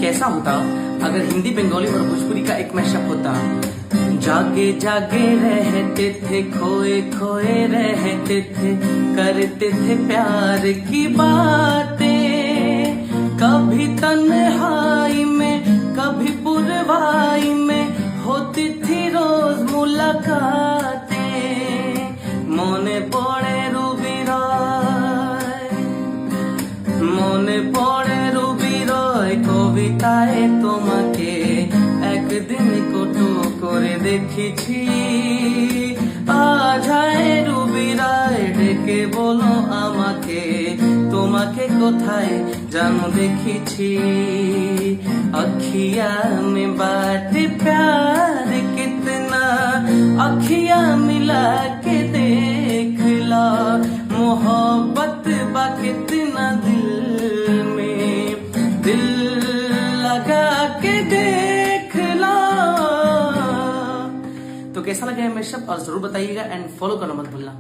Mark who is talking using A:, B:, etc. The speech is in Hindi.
A: कैसा होता अगर हिंदी, बंगाली और भोजपुरी का एक मैशअप होता। जागे जागे रहते थे, खोए खोए रहते थे, करते थे प्यार की बातें, कभी तन्हाई में कभी पुरवाई में होती थी रोज मुलाकातें। মনে পড়ে রুবিরয়, মনে পড়ে রুবিরয় কবিতায় তোমাকে একদিন কটু করে দেখেছি। আজ হায় রুবিরয় ডেকে বলো আমাকে, তোমাকে কোথায় জানো দেখেছি। अखिया में बात प्यार कितना, अखिया मिला के देख ला, मोहब्बत बा कितना दिल में, दिल लगा के देख ला। तो कैसा लगा है मैशअप और जरूर बताइएगा एंड फॉलो करना मत भूलना।